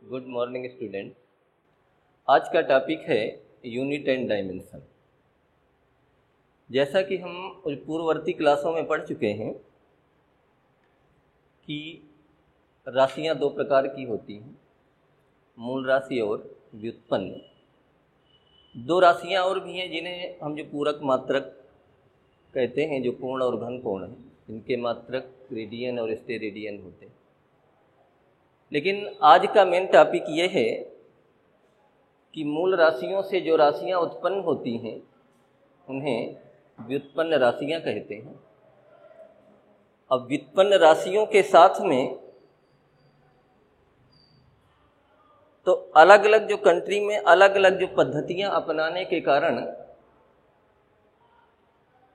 Good morning student. आज का topic है यूनिट एंड डायमेंशन। जैसा कि हम पूर्ववर्ती क्लासों में पढ़ चुके हैं कि राशियां दो प्रकार की होती हैं, मूल राशि और व्युत्पन्न। दो राशियां और भी हैं जिन्हें हम जो पूरक मात्रक कहते हैं, जो पूर्ण और घन पूर्ण हैं, इनके मात्रक रेडियन और स्टेरेडियन होते हैं। लेकिन आज का मेन टॉपिक ये है कि मूल राशियों से जो राशियां उत्पन्न होती हैं उन्हें व्युत्पन्न राशियां कहते हैं। अब व्युत्पन्न राशियों के साथ में तो अलग अलग जो कंट्री में अलग अलग जो पद्धतियां अपनाने के कारण,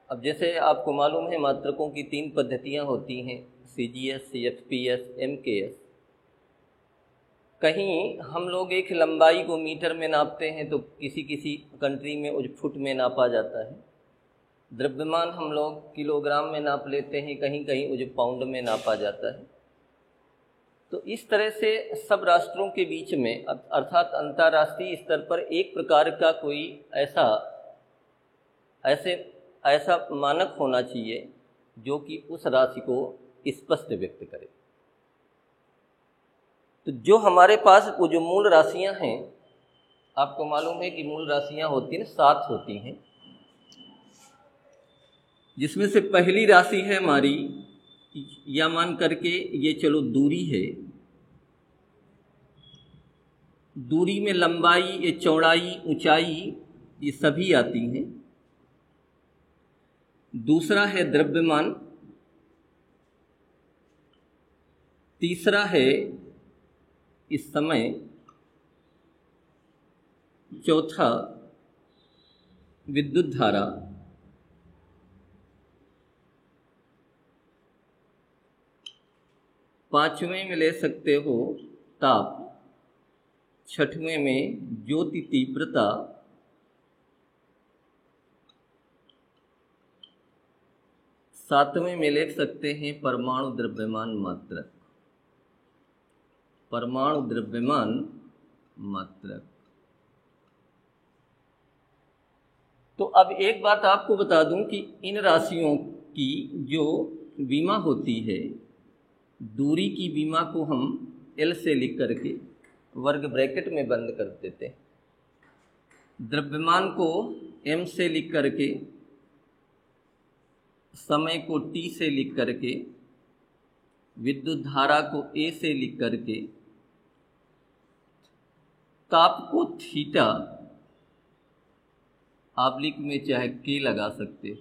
अब जैसे आपको मालूम है मात्रकों की 3 पद्धतियां होती हैं, CGS, CFPS, MKS। कहीं हम लोग एक लंबाई को मीटर में नापते हैं तो किसी किसी कंट्री में उस फुट में नापा जाता है। द्रव्यमान हम लोग किलोग्राम में नाप लेते हैं, कहीं कहीं उस पाउंड में नापा जाता है। तो इस तरह से सब राष्ट्रों के बीच में अर्थात अंतर्राष्ट्रीय स्तर पर एक प्रकार का कोई ऐसा मानक होना चाहिए जो कि उस राशि को स्पष्ट व्यक्त करे। तो जो हमारे पास वो जो मूल राशियां हैं, आपको मालूम है कि मूल राशियां होती हैं 7 होती हैं, जिसमें से पहली राशि है हमारी, या मान करके ये चलो दूरी है। दूरी में लंबाई, ये चौड़ाई, ऊंचाई, ये सभी आती हैं। दूसरा है द्रव्यमान, तीसरा है इस समय, चौथा विद्युत धारा, पांचवें में ले सकते हो ताप, छठवें में ज्योति तीव्रता, सातवें में ले सकते हैं परमाणु द्रव्यमान मात्रक। परमाणु द्रव्यमान मात्रक। तो अब एक बात आपको बता दूं कि इन राशियों की जो विमा होती है, दूरी की विमा को हम L से लिख करके वर्ग ब्रैकेट में बंद कर देते हैं। द्रव्यमान को M से लिख करके, समय को T से लिख करके, विद्युत धारा को A से लिख करके, ताप को थीटा आब्लिक में चाहे K लगा सकते हो,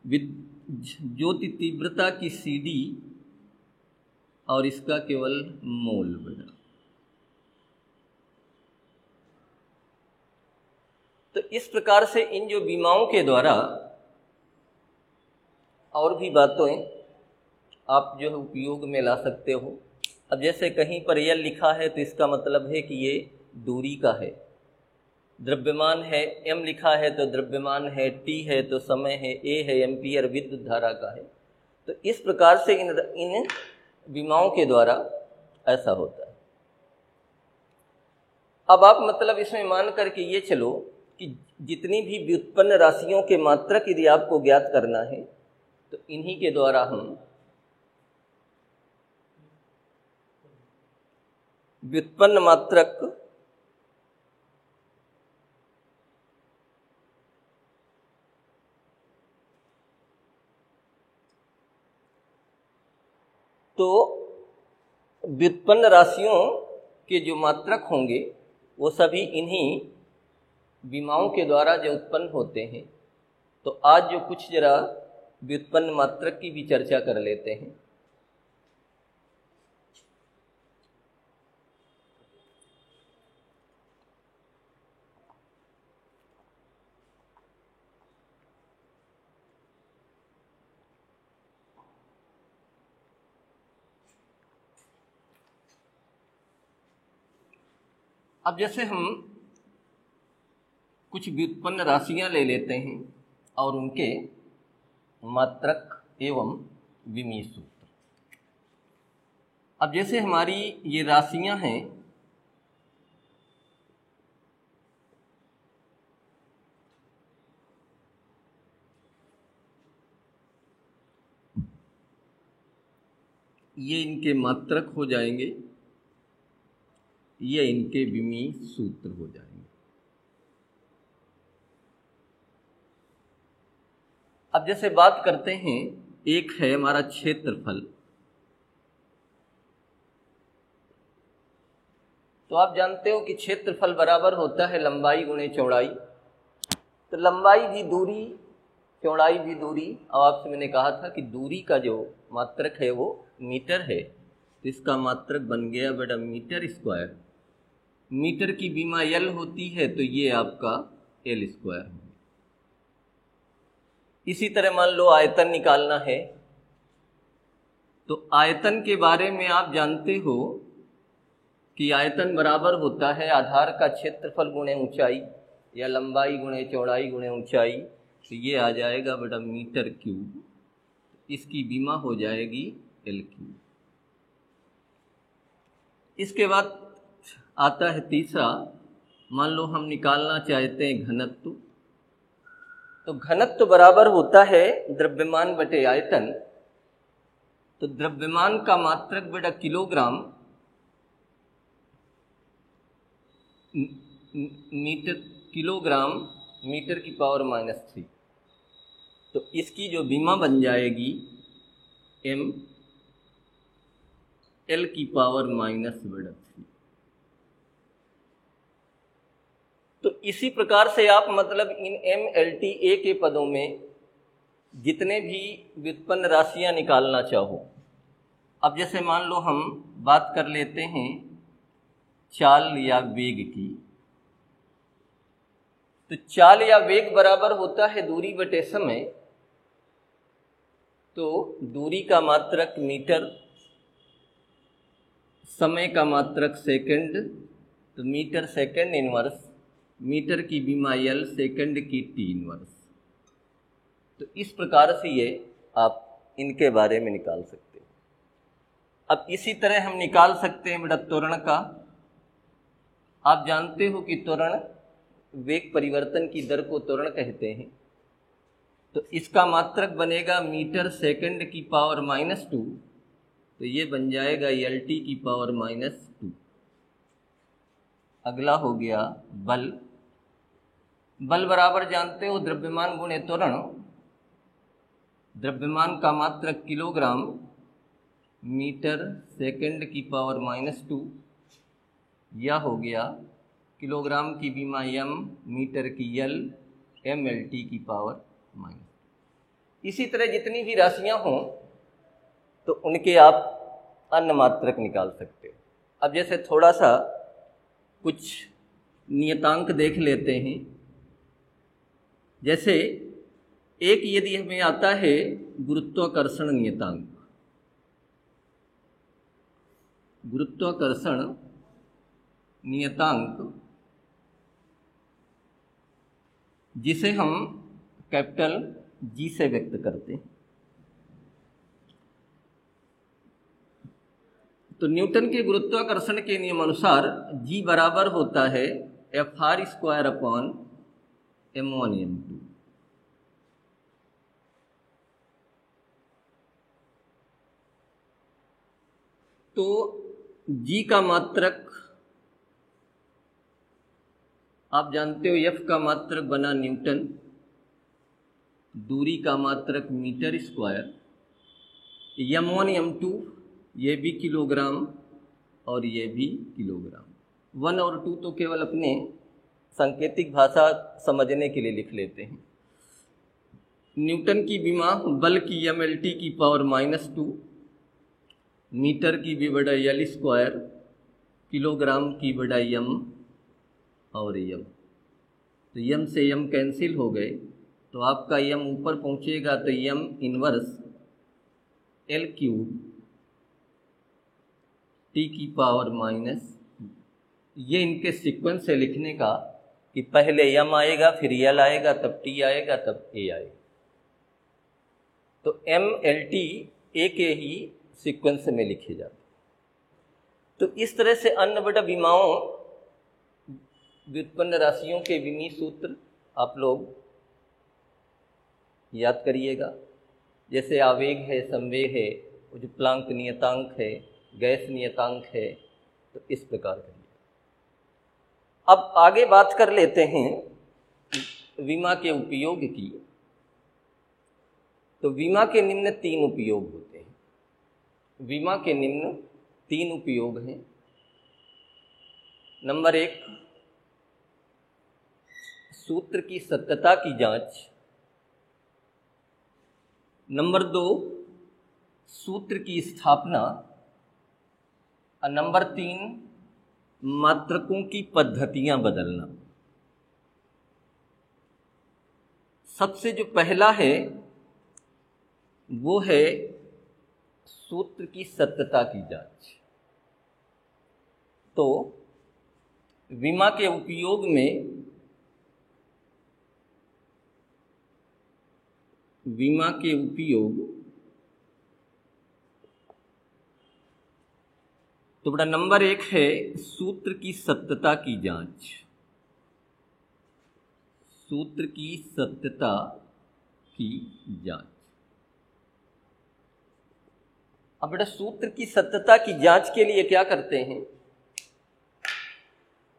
ज्योति तीव्रता की CD और इसका केवल मोल बना। तो इस प्रकार से इन जो विमाओं के द्वारा और भी बातें आप जो है उपयोग में ला सकते हो। अब जैसे कहीं पर L लिखा है तो इसका मतलब है कि ये दूरी का है। द्रव्यमान है, M लिखा है तो द्रव्यमान है, T है तो समय है, A है एम्पियर विद्युत धारा का है। तो इस प्रकार से इन विमाओं के द्वारा ऐसा होता है। अब आप मतलब इसमें मान करके ये चलो कि जितनी भी व्युत्पन्न राशियों के मात्रक यदि आपको ज्ञात करना है तो इन्हीं के द्वारा हम व्युत्पन्न मात्रक तो व्युत्पन्न राशियों के जो मात्रक होंगे वो सभी इन्हीं विमाओं के द्वारा जो उत्पन्न होते हैं। तो आज जो कुछ जरा व्युत्पन्न मात्रक की भी चर्चा कर लेते हैं। अब जैसे हम कुछ व्युत्पन्न राशियां ले लेते हैं और उनके मात्रक एवं विमीय सूत्र। अब जैसे हमारी ये राशियां हैं, ये इनके मात्रक हो जाएंगे, ये इनके विमीय सूत्र हो जाएंगे। अब जैसे बात करते हैं, एक है हमारा क्षेत्रफल। तो आप जानते हो कि क्षेत्रफल बराबर होता है लंबाई गुणे चौड़ाई। तो लंबाई भी दूरी, चौड़ाई भी दूरी। और आपसे मैंने कहा था कि दूरी का जो मात्रक है वो मीटर है, तो इसका मात्रक बन गया बेटा मीटर स्क्वायर। मीटर की विमा एल होती है, तो ये आपका एल स्क्वायर हो। इसी तरह मान लो आयतन निकालना है, तो आयतन के बारे में आप जानते हो कि आयतन बराबर होता है आधार का क्षेत्रफल गुणे ऊंचाई, या लंबाई गुणे चौड़ाई गुणे ऊंचाई। तो ये आ जाएगा बेटा मीटर क्यूब, इसकी विमा हो जाएगी एल क्यूब। इसके बाद आता है तीसरा, मान लो हम निकालना चाहते हैं घनत्व। तो घनत्व बराबर होता है द्रव्यमान बटे आयतन। तो द्रव्यमान का मात्रक बेटा किलोग्राम मीटर, किलोग्राम मीटर की पावर -3। तो इसकी जो विमा बन जाएगी m l की पावर -3। तो इसी प्रकार से आप मतलब इन MLTA के पदों में जितने भी व्युत्पन्न राशियां निकालना चाहो। अब जैसे मान लो हम बात कर लेते हैं चाल या वेग की। तो चाल या वेग बराबर होता है दूरी बटे समय। तो दूरी का मात्रक मीटर, समय का मात्रक सेकंड। तो मीटर सेकंड इनवर्स, मीटर की विमा एल, सेकंड की टी इनवर्स। तो इस प्रकार से ये आप इनके बारे में निकाल सकते हो। अब इसी तरह हम निकाल सकते हैं बेटा त्वरण का। आप जानते हो कि त्वरण, वेग परिवर्तन की दर को त्वरण कहते हैं। तो इसका मात्रक बनेगा मीटर सेकंड की पावर -2। तो ये बन जाएगा LT की पावर -2। अगला हो गया बल। बल बराबर जानते हो द्रव्यमान गुणे त्वरण। द्रव्यमान का मात्रक किलोग्राम मीटर सेकंड की पावर -2, यह हो गया किलोग्राम की विमा m, मीटर की l, MLT की पावर -। इसी तरह जितनी भी राशियां हों तो उनके आप अन्य मात्रक निकाल सकते हो। अब जैसे थोड़ा सा कुछ नियतांक देख लेते हैं। जैसे एक यदि हमें आता है गुरुत्वाकर्षण नियतांक। गुरुत्वाकर्षण नियतांक जिसे हम कैपिटल G से व्यक्त करते हैं। तो न्यूटन के गुरुत्वाकर्षण के नियम अनुसार G बराबर होता है Fr²/m1m2। तो G का मात्रक आप जानते हो, F का मात्रक बना न्यूटन, दूरी का मात्रक मीटर स्क्वायर, m1 m2 ये भी किलोग्राम और ये भी किलोग्राम। 1 और 2 तो केवल अपने सांकेतिक भाषा समझने के लिए लिख लेते हैं। न्यूटन की विमा बल की MLT की पावर -2, मीटर की भी बड़ा L स्क्वायर, किलोग्राम की बड़ा m और m। तो m से m कैंसिल हो गए, तो आपका m ऊपर पहुंचेगा तो m inverse L cube T की पावर -। ये इनके सीक्वेंस है लिखने का कि पहले m आएगा, फिर L आएगा, तब T आएगा, तब A आएगा। तो MLT A के ही सीक्वेंस में लिखे जाते हैं। तो इस तरह से अन्य बटा विमाओं व्युत्पन्न राशियों के विमीय सूत्र आप लोग याद करिएगा। जैसे आवेग है, संवेग है, वो जो प्लांक नियतांक है, गैस नियतांक है, तो इस प्रकार करिए। अब आगे बात कर लेते हैं विमा के उपयोग की। तो विमा के निम्न 3 उपयोग होते हैं। विमा के निम्न 3 उपयोग हैं। नंबर 1, सूत्र की सत्यता की जांच। नंबर 2, सूत्र की स्थापना। और नंबर 3, मात्रकों की पद्धतियां बदलना। सबसे जो पहला है वो है सूत्र की सत्यता की जांच। तो विमा के उपयोग में तो बड़ा नंबर 1 है सूत्र की सत्यता की जांच। सूत्र की सत्यता की जांच। अब बेटा सूत्र की सत्यता की जांच के लिए क्या करते हैं?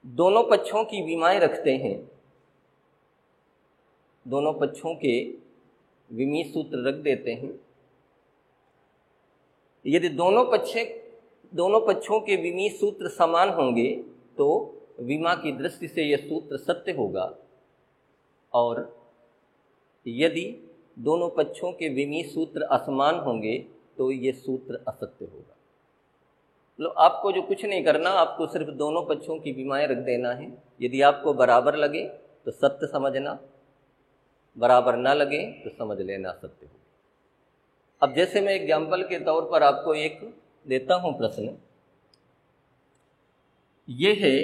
दोनों पक्षों की विमाएं रखते हैं। दोनों पक्षों के विमीय सूत्र रख देते हैं। यदि दोनों पक्षों के विमीय सूत्र समान होंगे तो विमा की दृष्टि से यह सूत्र सत्य होगा, और यदि दोनों पक्षों के विमीय सूत्र असमान होंगे तो ये सूत्र असत्य होगा। मतलब आपको जो कुछ नहीं करना, आपको सिर्फ दोनों पक्षों की विमाएं रख देना है। यदि आपको बराबर लगे तो सत्य समझना, बराबर ना लगे तो समझ लेना सत्य हो। अब जैसे मैं एग्जाम्पल के तौर पर आपको एक देता हूं प्रश्न। ये है,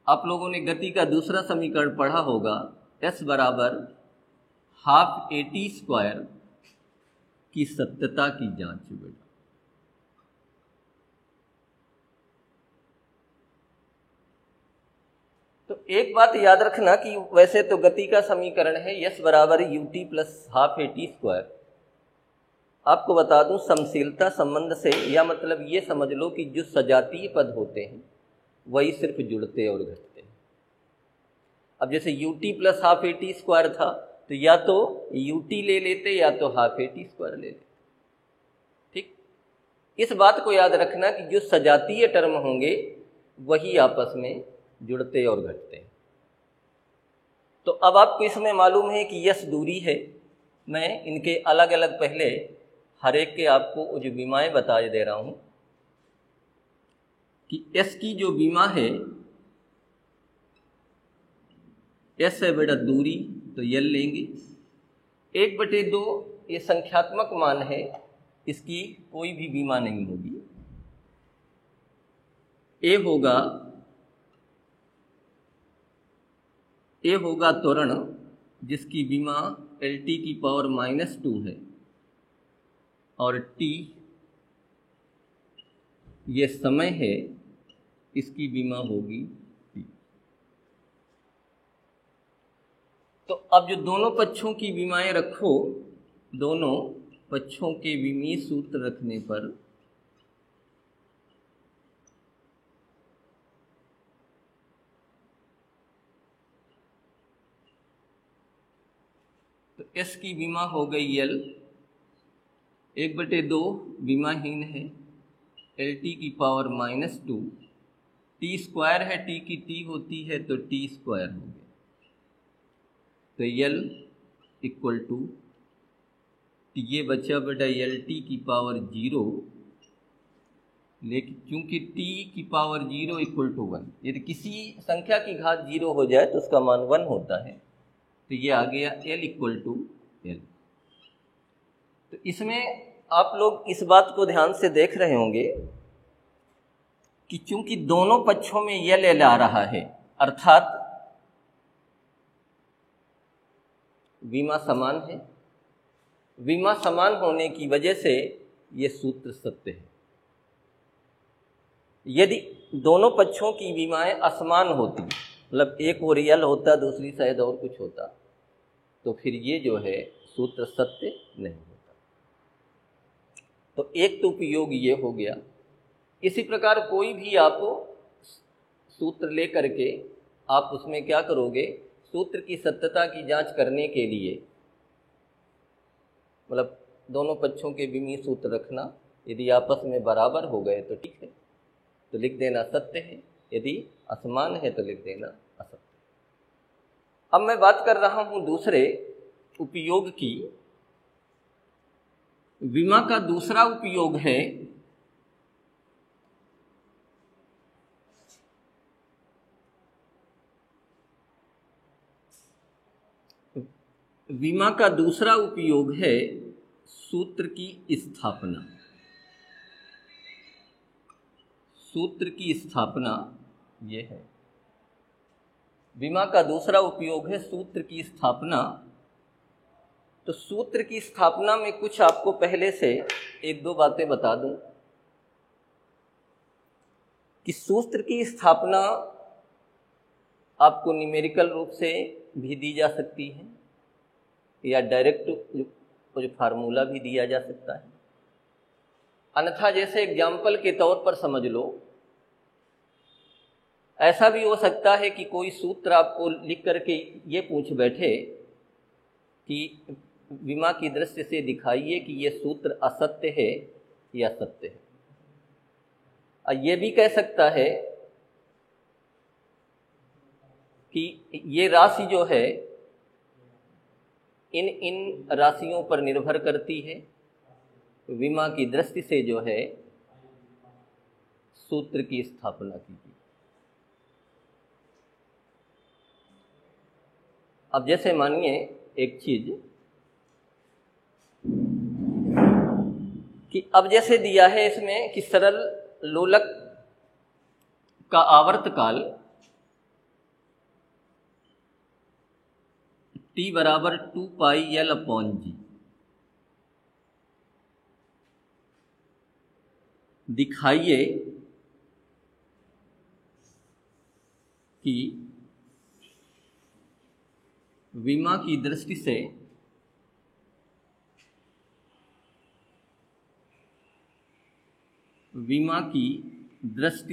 आप लोगों ने गति का दूसरा समीकरण पढ़ा होगा, s बराबर हाफ AT² की सत्यता की जांच। बेटा तो एक बात याद रखना कि वैसे तो गति का समीकरण है s बराबर ut प्लस हाफ AT²। आपको बता दूं समशीलता संबंध से, या मतलब ये समझ लो कि जो सजातीय पद होते हैं वही सिर्फ जुड़ते और घटते हैं। अब जैसे ut प्लस हाफ AT² था, तो या तो ut ले लेते या तो हाफ AT² ले लेते। ठीक, इस बात को याद रखना कि जो सजातीय टर्म होंगे वही आपस में जुड़ते और घटते हैं। तो अब आपको इसमें मालूम है कि यस दूरी है। मैं इनके अलग अलग पहले हर एक के आपको जो विमाएं बता दे रहा हूं कि एस की जो विमा है, एस है बेटा दूरी, तो यल लेंगे। 1/2 ये संख्यात्मक मान है, इसकी कोई भी विमा नहीं होगी। ए होगा त्वरण, जिसकी विमा LT⁻² है, और T ये समय है, इसकी विमा होगी T। तो अब जो दोनों पक्षों की विमाएं रखो, दोनों पक्षों के विमीय सूत्र रखने पर तो S की विमा हो गई L, 1/2 विमाहीन है, LT⁻², T² है, T की T होती है तो T² हो गया। तो L इक्वल टू ये बचा बेटा LT⁻0, लेकिन चूंकि T⁻0 इक्वल टू 1, यदि किसी संख्या की घात 0 हो जाए तो उसका मान 1 होता है, तो ये आ गया L इक्वल टू L। तो इसमें आप लोग इस बात को ध्यान से देख रहे होंगे कि चूंकि दोनों पक्षों में L आ रहा है, अर्थात विमा समान है। विमा समान होने की वजह से ये सूत्र सत्य है। यदि दोनों पक्षों की विमाएं असमान होती, मतलब एक वो रियल होता दूसरी शायद और कुछ होता, तो फिर ये जो है सूत्र सत्य नहीं होता। तो एक तो उपयोग ये हो गया। इसी प्रकार कोई भी आप सूत्र ले करके आप उसमें क्या करोगे, सूत्र की सत्यता की जांच करने के लिए, मतलब दोनों पक्षों के विमीय सूत्र रखना, यदि आपस में बराबर हो गए तो ठीक है, तो लिख देना सत्य है, यदि असमान है तो लिख देना असत्य। अब मैं बात कर रहा हूं दूसरे उपयोग की। विमा का दूसरा उपयोग है सूत्र की स्थापना। सूत्र की स्थापना ये है, विमा का दूसरा उपयोग है सूत्र की स्थापना। तो सूत्र की स्थापना में कुछ आपको पहले से एक दो बातें बता दूं कि सूत्र की स्थापना आपको न्यूमेरिकल रूप से भी दी जा सकती है या डायरेक्ट जो फार्मूला भी दिया जा सकता है। अन्यथा जैसे एग्जाम्पल के तौर पर समझ लो, ऐसा भी हो सकता है कि कोई सूत्र आपको लिख करके ये पूछ बैठे कि विमा की दृष्टि से दिखाइए कि ये सूत्र असत्य है या सत्य है। और ये भी कह सकता है कि ये राशि जो है इन राशियों पर निर्भर करती है, विमा की दृष्टि से जो है सूत्र की स्थापना कीजिए। अब जैसे मानिए एक चीज कि अब जैसे दिया है इसमें कि सरल लोलक का आवर्तकाल T बराबर 2πL/G। दिखाइए कि विमा की दृष्टि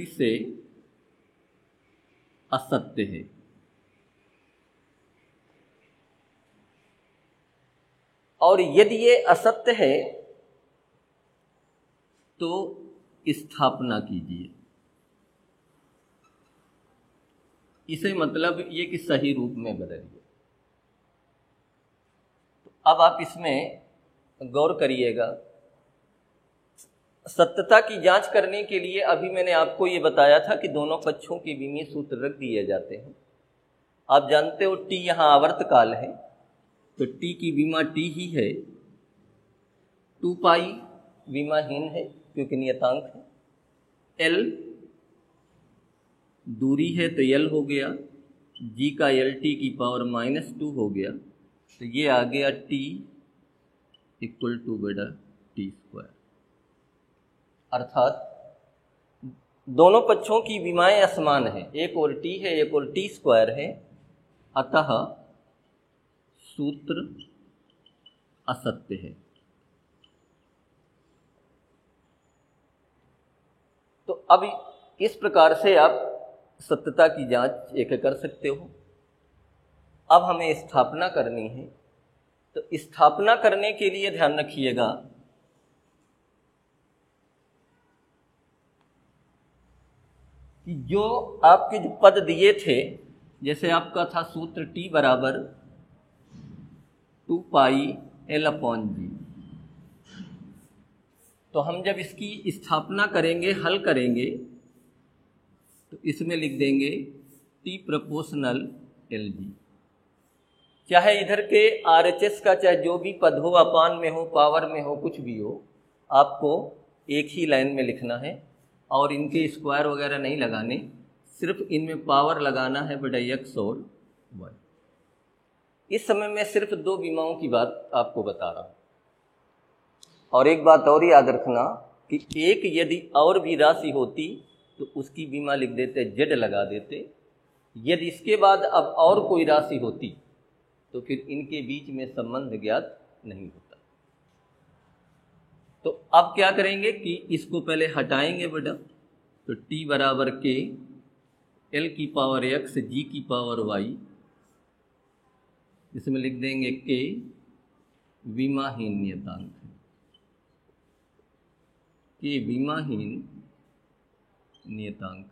से असत्य है। और यदि ये असत्य है तो स्थापना कीजिए। इसे मतलब ये कि सही रूप में बदलिए। तो अब आप इसमें गौर करिएगा। सत्यता की जांच करने के लिए अभी मैंने आपको ये बताया था कि दोनों पक्षों के विमीय सूत्र रख दिए जाते हैं। आप जानते हो टी यहाँ आवर्तकाल है, तो टी की विमा टी ही है। 2π विमाहीन है क्योंकि नियतांक है। एल दूरी है तो एल हो गया, जी का LT की पावर -2 हो गया, तो ये आ गया T = T²। अर्थात दोनों पक्षों की विमाएं असमान है, एक और T है एक और T² है, अतः सूत्र असत्य है। तो अब इस प्रकार से आप सत्यता की जांच एक कर सकते हो। अब हमें स्थापना करनी है, तो स्थापना करने के लिए ध्यान रखिएगा कि जो आपके जो पद दिए थे, जैसे आपका था सूत्र T बराबर 2πL/G, तो हम जब इसकी स्थापना करेंगे, हल करेंगे, तो इसमें लिख देंगे T प्रोपोर्शनल LG। चाहे इधर के RHS का चाहे जो भी पद हो, अपान में हो, पावर में हो, कुछ भी हो, आपको एक ही लाइन में लिखना है और इनके स्क्वायर वगैरह नहीं लगाने, सिर्फ इनमें पावर लगाना है बटा x और y। इस समय मैं सिर्फ दो विमाओं की बात आपको बता रहा हूँ। और एक बात और याद रखना कि एक यदि और भी राशि होती तो उसकी बीमा लिख देते, जेड लगा देते। यदि इसके बाद अब और कोई राशि होती तो फिर इनके बीच में संबंध ज्ञात नहीं होता। तो अब क्या करेंगे कि इसको पहले हटाएंगे बेटा, तो t बराबर के l की पावर x g की पावर y, इसमें लिख देंगे k विमाहीन नियतांक है, k विमाहीन नियतांक है।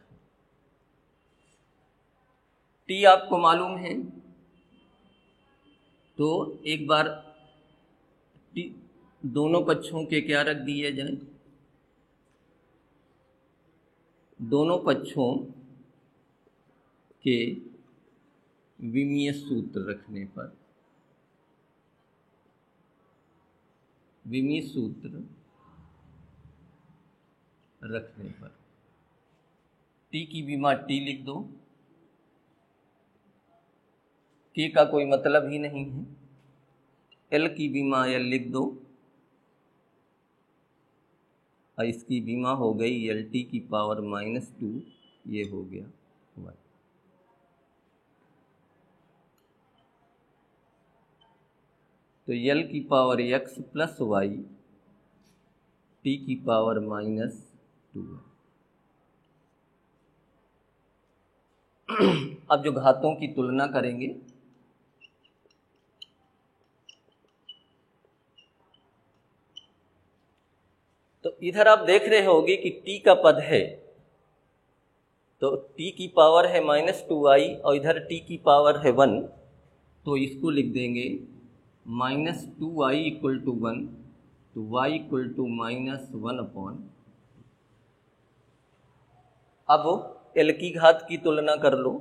t आपको मालूम है, तो एक बार t दोनों पक्षों के क्या रख दिए जाए, दोनों पक्षों के विमीय सूत्र रखने पर, विमीय सूत्र रखने पर t की विमा t लिख दो, k का कोई मतलब ही नहीं है, l की विमा l लिख दो, और इसकी बीमा हो गई LT की पावर -2, ये हो गया y। तो L की power x plus y t की पावर -2 है। अब जो घातों की तुलना करेंगे, तो इधर आप देख रहे होगे कि t का पद है, तो t की पावर है -2y और इधर t की पावर है 1, तो इसको लिख देंगे -2y = 1, तो y = -1/। अब l की घात की तुलना कर लो,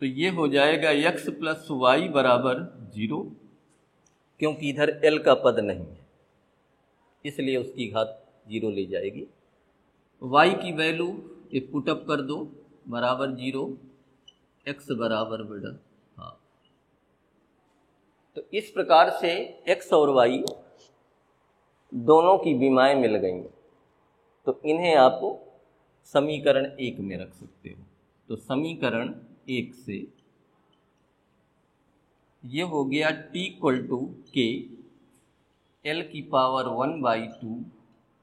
तो ये हो जाएगा x + y = 0, क्योंकि इधर l का पद नहीं है, इसलिए उसकी घात 0 ले जाएगी। y की वैल्यू एक पुटअप कर दो, बराबर 0, x बराबर बेटा हाफ। तो इस प्रकार से x और y दोनों की विमाएं मिल गई, तो इन्हें आप समीकरण 1 में रख सकते हो। तो समीकरण 1 से ये हो गया t = k l की पावर 1/2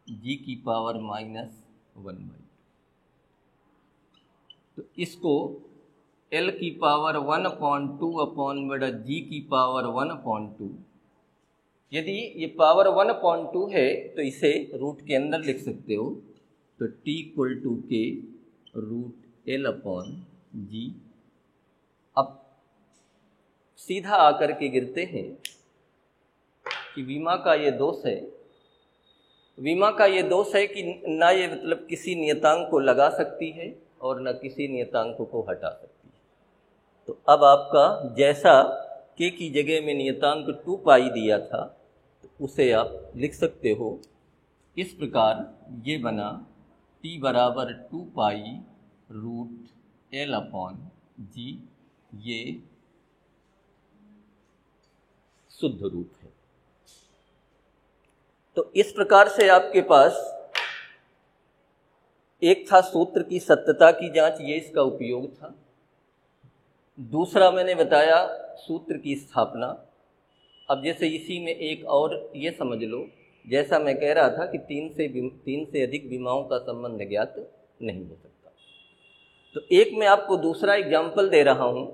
g की पावर -1/2। तो इसको l की पावर 1/2 g की पावर 1/2, यदि ये पावर 1/2 है तो इसे रूट के अंदर लिख सकते हो, तो t = k √l/g। अब सीधा आकर के गिरते हैं कि विमा का ये दोष है, विमा का ये दोष है कि ना ये मतलब किसी नियतांक को लगा सकती है और ना किसी नियतांक को हटा सकती है। तो अब आपका जैसा k की जगह में नियतांक 2 पाई दिया था, तो उसे आप लिख सकते हो इस प्रकार, ये बना t बराबर 2 पाई √l/g, ये शुद्ध रूप है। तो इस प्रकार से आपके पास एक था सूत्र की सत्यता की जांच, ये इसका उपयोग था। दूसरा मैंने बताया सूत्र की स्थापना। अब जैसे इसी में एक और ये समझ लो, जैसा मैं कह रहा था कि 3 से अधिक विमाओं का संबंध ज्ञात नहीं हो सकता, तो एक मैं आपको दूसरा एग्जाम्पल दे रहा हूं।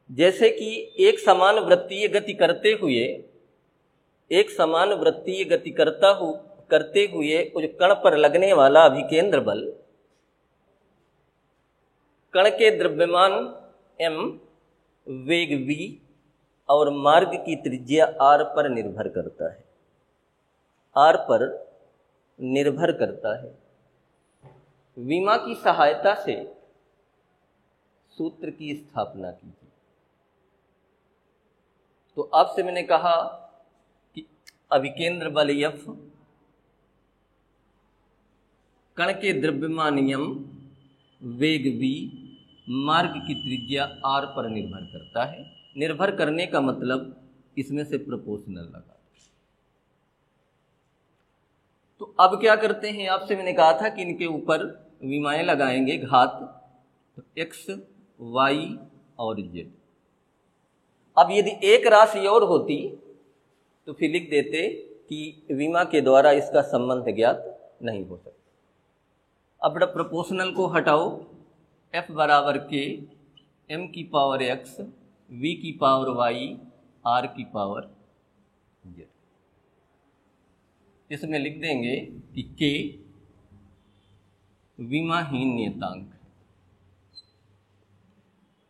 जैसे कि एक समान वृत्तीय गति करते हुए उस कण पर लगने वाला अभिकेंद्र बल कण के द्रव्यमान m, वेग v और मार्ग की त्रिज्या r पर निर्भर करता है। विमा की सहायता से सूत्र की स्थापना कीजिए। तो आपसे मैंने कहा कि अभिकेंद्र बल F कण के द्रव्यमान m, वेग v, मार्ग की त्रिज्या r पर निर्भर करता है। निर्भर करने का मतलब इसमें से प्रोपोर्शनल लगा। तो अब क्या करते हैं, आपसे मैंने कहा था कि इनके ऊपर विमाएँ लगाएंगे घात, तो x, y और z। अब यदि एक राशि और होती तो फिर लिख देते कि विमा के द्वारा इसका संबंध ज्ञात नहीं हो सकता। अब प्रोपोर्शनल को हटाओ, f बराबर k m की पावर x v की पावर y r की पावर z। इसमें लिख देंगे कि k विमाहीन नियतांक है,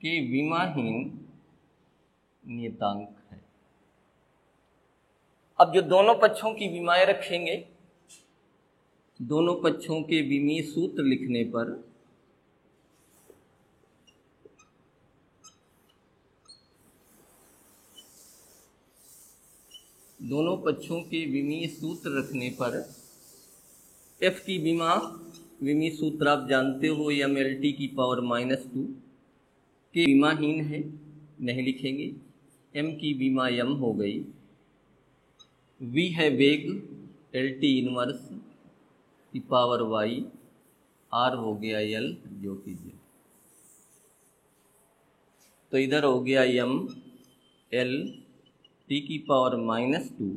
k विमाहीन नियतांक है। अब जो दोनों पक्षों की विमाएं रखेंगे, दोनों पक्षों के विमीय सूत्र लिखने पर दोनों पक्षों के विमीय सूत्र रखने पर f की विमीय सूत्र आप जानते हो, mlt की पावर -2, के विमाहीन है नहीं लिखेंगे, m की विमा m हो गई, v है वेग lt इनवर्स की पावर y, r हो गया l जो कि z। तो इधर हो गया m l t की पावर -2,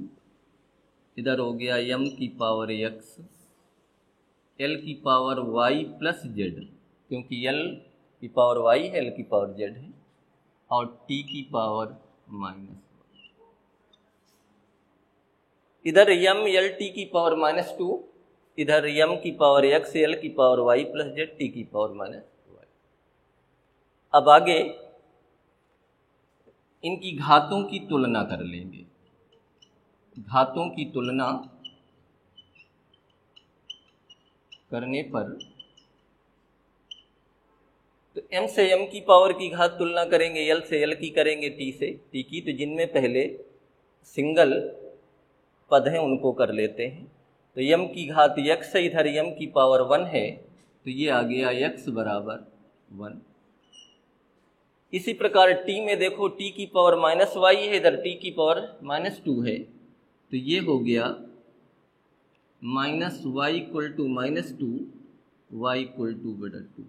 इधर हो गया m की पावर x l की पावर y प्लस z, क्योंकि l की पावर y है, l की पावर z है, और t की पावर -1। इधर m l t की पावर -2, इधर m की पावर x l की power y plus z t की पावर -y। अब आगे इनकी घातों की तुलना कर लेंगे। घातों की तुलना करने पर तो m से m की पावर की घात तुलना करेंगे, l से l की करेंगे, t से t की, तो जिनमें पहले सिंगल पद हैं उनको कर लेते हैं। तो m की घात x है, इधर m की पावर 1 है, तो ये आ गया x बराबर 1। इसी प्रकार t में देखो, t की पावर -y है, इधर t की पावर -2 है, तो ये हो गया -y = -2 y = 2।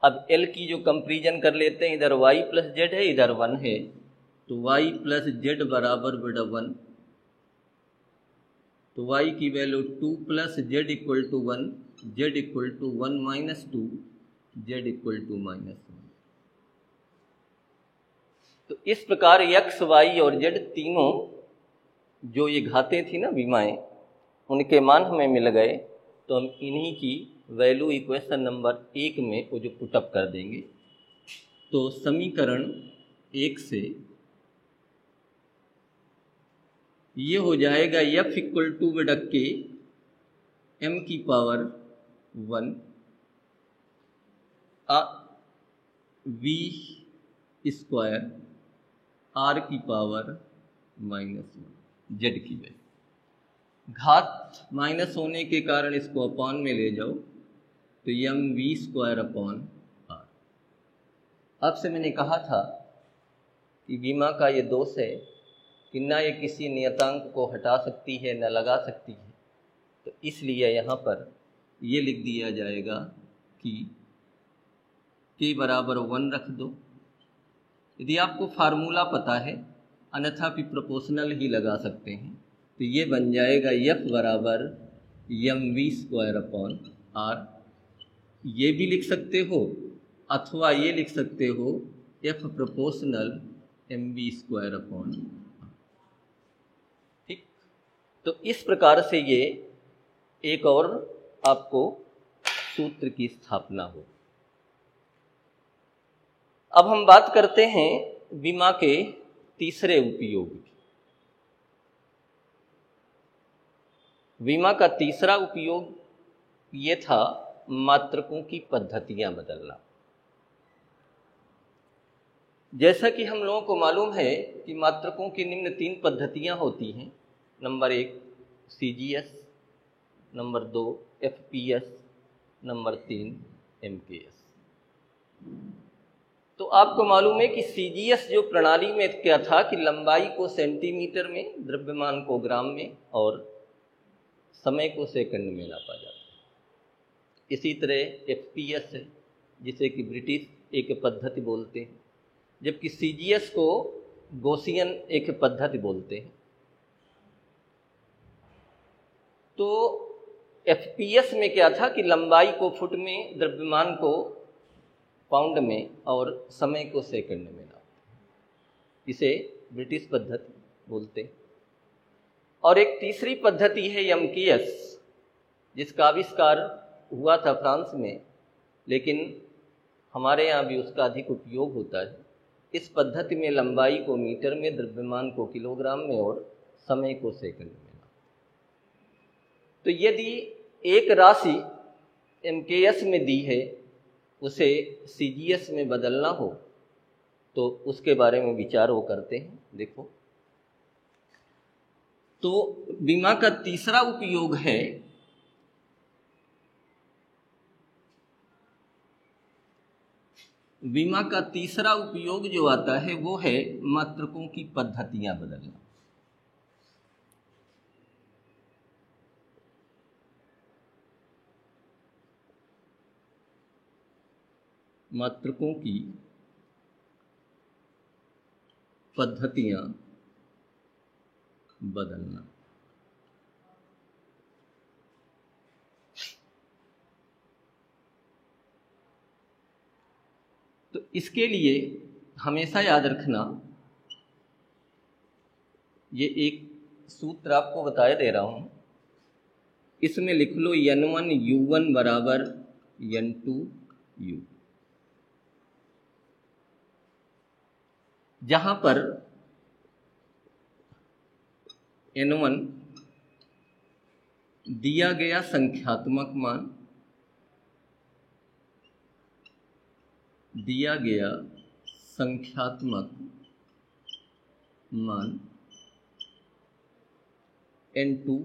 अब l की जो कंपेरिजन कर लेते हैं, इधर y प्लस z है, इधर 1 है, तो y प्लस z बराबर 1। तो y की value 2 plus z = 1, z = 1 - 2, z = -1। तो इस प्रकार x, y और z तीनों जो ये घातें थी ना विमाएं, उनके मान हमें मिल गए, तो हम इन्हीं की वैल्यू इक्वेशन नंबर 1 में वो जो पुटअप कर देंगे। तो समीकरण 1 से ये हो जाएगा f = k m की पावर 1 v² r की पावर -1 z की वैल्यू। घात माइनस होने के कारण इसको अपॉन में ले जाओ, तो mv² r। आपसे मैंने कहा था कि विमा का ये दोष है कि ना ये किसी नियतांक को हटा सकती है न लगा सकती है, तो इसलिए यहाँ पर ये लिख दिया जाएगा कि k बराबर 1 रख दो। यदि आपको फार्मूला पता है, अन्यथा भी प्रोपोर्शनल ही लगा सकते हैं, तो ये बन जाएगा f बराबर mv² r। ये भी लिख सकते हो अथवा ये लिख सकते हो f प्रोपोर्शनल mv² r। ठीक, तो इस प्रकार से ये एक और आपको सूत्र की स्थापना हो। अब हम बात करते हैं विमा के तीसरे उपयोग की। विमा का तीसरा उपयोग ये था मात्रकों की पद्धतियां बदलना। जैसा कि हम लोगों को मालूम है कि मात्रकों की निम्न 3 पद्धतियां होती हैं। Number 1 CGS, number 2 FPS, number 3 MKS। तो आपको मालूम है कि CGS जो प्रणाली में क्या था कि लंबाई को सेंटीमीटर में, द्रव्यमान को ग्राम में और समय को सेकंड में नापा जाता है। इसी तरह FPS है, जिसे कि ब्रिटिश एक पद्धति बोलते हैं, जबकि CGS को गॉसियन एक पद्धति बोलते हैं। तो FPS में क्या था कि लंबाई को फुट में, द्रव्यमान को पाउंड में और समय को सेकंड में नापते हैं। इसे ब्रिटिश पद्धति बोलते हैं। और एक तीसरी पद्धति है MKS, जिसका आविष्कार हुआ था फ्रांस में, लेकिन हमारे यहाँ भी उसका अधिक उपयोग होता है। इस पद्धति में लंबाई को मीटर में, द्रव्यमान को किलोग्राम में और समय को सेकंड में नापते। तो यदि एक राशि MKS में दी है, उसे CGS में बदलना हो तो उसके बारे में विचार वो करते हैं। देखो, तो विमा का तीसरा उपयोग है विमा का तीसरा उपयोग जो आता है वो है मात्रकों की पद्धतियां बदलना। मात्रकों की पद्धतियां बदलना। तो इसके लिए हमेशा याद रखना, ये एक सूत्र आपको बताए दे रहा हूं, इसमें लिख लो N1 U1 बराबर N2 U। जहां पर N1 दिया गया संख्यात्मक मान, दिया गया संख्यात्मक मान, N2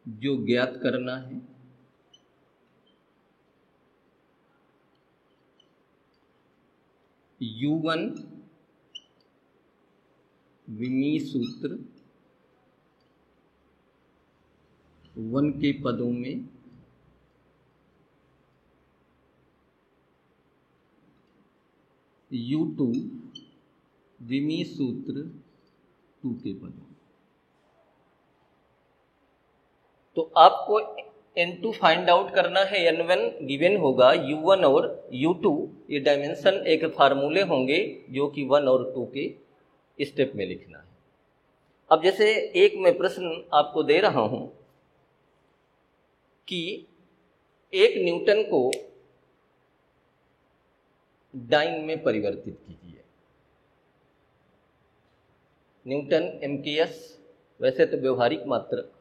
जो ज्ञात करना है, U1 विमीय सूत्र 1 के पदों में, U2 विमीय सूत्र 2 के पदों में। तो आपको N2 फाइंड आउट करना है। N1 गिवन होगा, U1 और U2 ये डायमेंशन एक फार्मूले होंगे जो कि 1 और 2 के स्टेप में लिखना है। अब जैसे एक मैं प्रश्न आपको दे रहा हूं कि 1 न्यूटन को डाइन में परिवर्तित कीजिए। न्यूटन MKS वैसे तो व्यवहारिक मात्रक,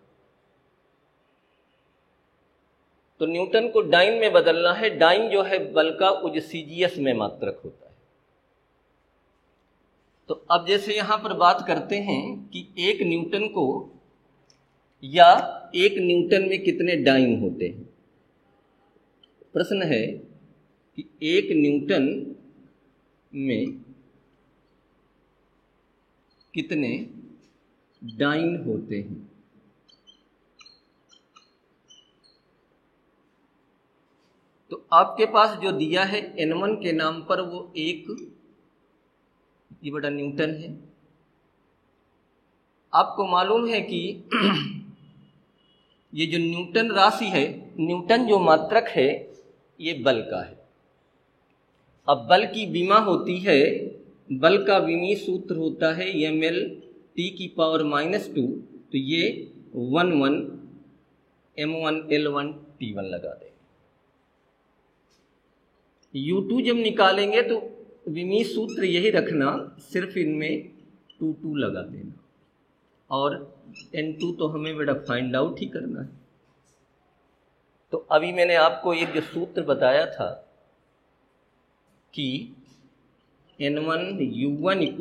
तो न्यूटन को डाइन में बदलना है। डाइन जो है बल का, वो जो CGS में मात्रक होता है। तो अब जैसे यहां पर बात करते हैं कि 1 न्यूटन को, या 1 न्यूटन में कितने डाइन होते हैं। प्रश्न है कि 1 न्यूटन में कितने डाइन होते हैं। तो आपके पास जो दिया है N1 के नाम पर, वो 1 न्यूटन है। आपको मालूम है कि ये जो न्यूटन राशि है, न्यूटन जो मात्रक है, ये बल का है। अब बल की विमा होती है, बल का विमीय सूत्र होता है ml T⁻⁻²। तो ये 1 m1 L1 T1 लगा दें। U2 जब निकालेंगे तो विमीय सूत्र यही रखना, सिर्फ इनमें 2 लगा देना, और N2 तो हमें बेटा फाइंड आउट ही करना है। तो अभी मैंने आपको एक जो सूत्र बताया था कि N1 U1 =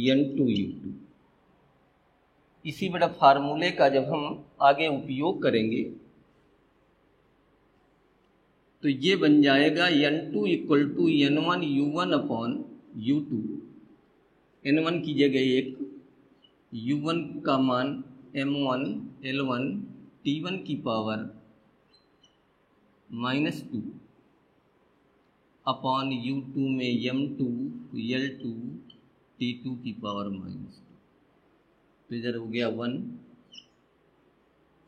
N2 U2, इसी बेटा फार्मूले का जब हम आगे उपयोग करेंगे तो ये बन जाएगा N2 = N1 U1/U2। N1 की जगह 1, U1 का मान m1 l1 t1 की पावर -2 अपॉन u2 में m2 l2 t2 की पावर -2। तो इधर हो गया 1।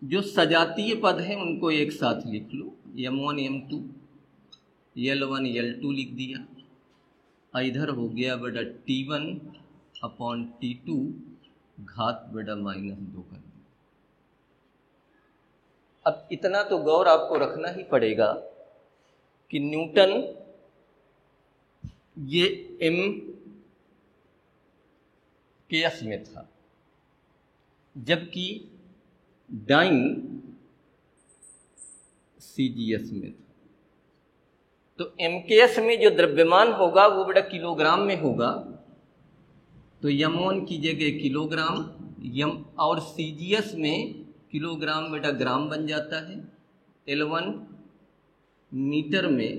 जो सजातीय पद हैं उनको एक साथ लिख लो, m1 m2 l1 l2 लिख दिया। इधर हो गया बेटा t1 अपॉन t2 घात बेटा -2 कर दिया। अब इतना तो गौर आपको रखना ही पड़ेगा कि न्यूटन ये m केस में था, जबकि डाइन CGS में था। तो MKS में जो द्रव्यमान होगा वो बेटा किलोग्राम में होगा, तो m1 की जगह किलोग्राम, और CGS में किलोग्राम बेटा ग्राम बन जाता है, L1 मीटर में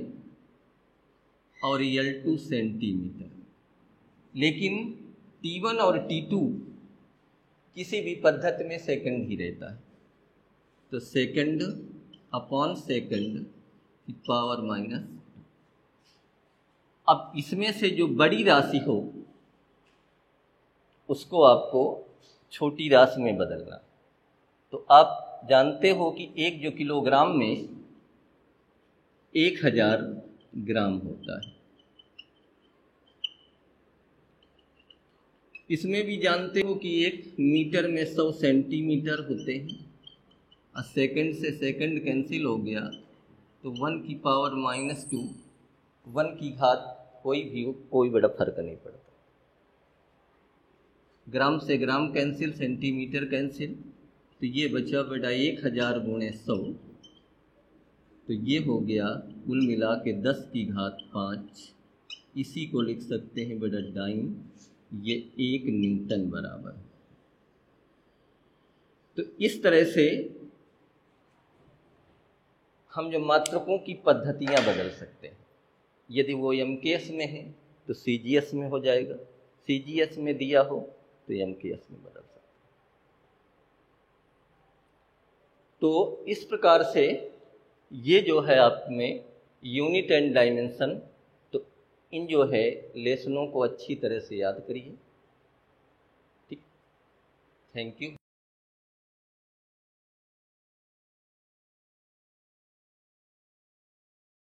और L2 सेंटीमीटर। लेकिन T1 और T2 किसी भी पद्धति में सेकंड ही रहता है, तो सेकंड अपॉन सेकंड की पावर -। अब इसमें से जो बड़ी राशि हो उसको आपको छोटी राशि में बदलना। तो आप जानते हो कि एक जो किलोग्राम में 1000 ग्राम होता है। इसमें भी जानते हो कि एक मीटर में 100 सेंटीमीटर होते हैं, और सेकंड से सेकंड कैंसिल हो गया तो 1 की पावर -2, 1 की घात कोई भी हो, कोई बड़ा फर्क नहीं पड़ता। ग्राम से ग्राम कैंसिल, सेंटीमीटर कैंसिल, तो ये बचा बेटा 1000 गुणे 100, तो ये हो गया कुल मिला के 10 की घात 5। इसी को लिख सकते हैं बेटा डाइन, ये 1 न्यूटन बराबर है। तो इस तरह से हम जो मात्रकों की पद्धतियां बदल सकते हैं। यदि वो MKS में है तो CGS में हो जाएगा, CGS में दिया हो तो MKS में बदल सकते हैं। तो इस प्रकार से ये जो है आप में यूनिट एंड डायमेंशन, तो इन जो है लेसनों को अच्छी तरह से याद करिए। ठीक, थैंक यू।